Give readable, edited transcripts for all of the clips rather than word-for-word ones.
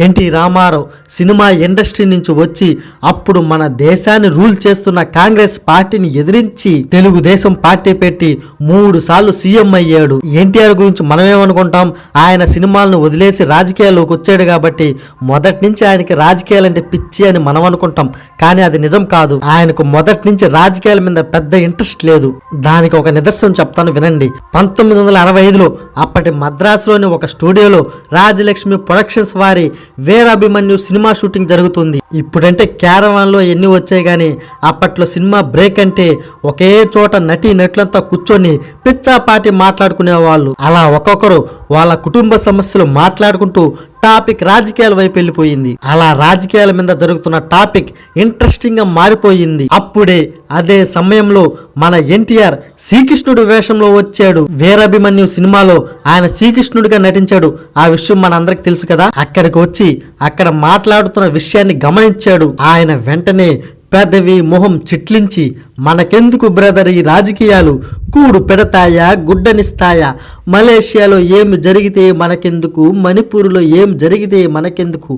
NT Ramarao cinema industry నుంచి వచ్చి అప్పుడు మన దేశాన్ని రూల్ చేస్తున్న కాంగ్రెస్ పార్టీని ఎదిరించి తెలుగుదేశం పార్టీ పెట్టి 3 సార్లు సీఎం అయ్యాడు. ఎన్టీఆర్ గురించి మనమేమనుకుంటాం, ఆయన సినిమాలను వదిలేసి రాజకీయాల్లోకి వచ్చాడు కాబట్టి మొదటి నుంచి ఆయనకి రాజకీయాలంటే పిచ్చి అని మనం అనుకుంటాం. కానీ అది నిజం కాదు. ఆయనకు మొదటి నుంచి రాజకీయాల మీద పెద్ద ఇంట్రెస్ట్ లేదు. దానికి ఒక నిదర్శనం చెప్తాను వినండి. 1965లో అప్పటి మద్రాసులోని ఒక స్టూడియోలో రాజలక్ష్మి ప్రొడక్షన్స్ వారి వీరాభిమన్యు సినిమా షూటింగ్ జరుగుతుంది. ఇప్పుడంటే క్యారవాన్ లో ఎన్ని వచ్చాయి గానీ అప్పట్లో సినిమా బ్రేక్ అంటే ఒకే చోట నటులంతా కూర్చొని పిచ్చాపాటి మాట్లాడుకునేవాళ్ళు. అలా ఒక్కొక్కరు వాళ్ళ కుటుంబ సమస్యలు మాట్లాడుకుంటూ టాపిక్ రాజకీయాల వైపు వెళ్ళిపోయింది. అలా రాజకీయాల మీద జరుగుతున్న టాపిక్ ఇంట్రెస్టింగ్ గా మారిపోయింది. అప్పుడే అదే సమయంలో మన ఎన్టీఆర్ శ్రీకృష్ణుడు వేషంలో వచ్చాడు. వీరాభిమన్యు సినిమాలో ఆయన శ్రీకృష్ణుడిగా నటించాడు. ఆ విషయం మనందరికి తెలుసు కదా. అక్కడికి వచ్చి అక్కడ మాట్లాడుతున్న విషయాన్ని గమనించాడు. ఆయన వెంటనే పెదవి మొహం చిట్లించి, మనకెందుకు బ్రదర్ ఈ రాజకీయాలు, కూడు పెడతాయా గుడ్డనిస్తాయా, మలేషియాలో ఏమి జరిగితే మనకెందుకు, మణిపూర్లో ఏం జరిగితే మనకెందుకు,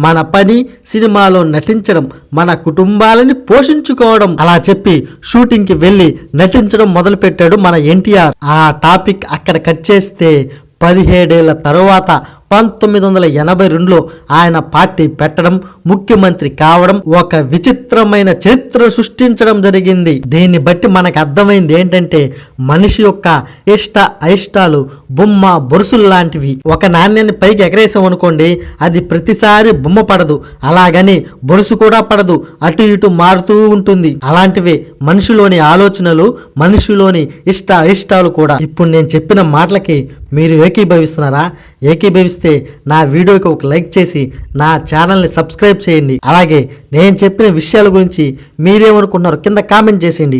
మన పని సినిమాలో నటించడం, మన కుటుంబాలని పోషించుకోవడం, అలా చెప్పి షూటింగ్కి వెళ్ళి నటించడం మొదలుపెట్టాడు మన ఎన్టీఆర్. ఆ టాపిక్ అక్కడ కట్ చేస్తే 17 ఏళ్ల తరువాత 1982లో ఆయన పార్టీ పెట్టడం, ముఖ్యమంత్రి కావడం, ఒక విచిత్రమైన చరిత్ర సృష్టించడం జరిగింది. దీన్ని బట్టి మనకు అర్థమైంది ఏంటంటే మనిషి యొక్క ఇష్ట అయిష్టాలు బొమ్మ బొరుసులు లాంటివి. ఒక నాణ్యాన్ని పైకి ఎగరేసాం అనుకోండి, అది ప్రతిసారి బొమ్మ పడదు, అలాగని బొరుసు కూడా పడదు, అటు ఇటు మారుతూ ఉంటుంది. అలాంటివే మనిషిలోని ఆలోచనలు, మనిషిలోని ఇష్ట అయిష్టాలు కూడా. ఇప్పుడు నేను చెప్పిన మాటలకి మీరు ఏకీభవిస్తున్నారా? ఏకీభవిస్తే నా వీడియోకి ఒక లైక్ చేసి నా ఛానల్ని సబ్స్క్రైబ్ చేయండి. అలాగే నేను చెప్పిన విషయాల గురించి మీరేమనుకుంటున్నారో కింద కామెంట్ చేసేయండి.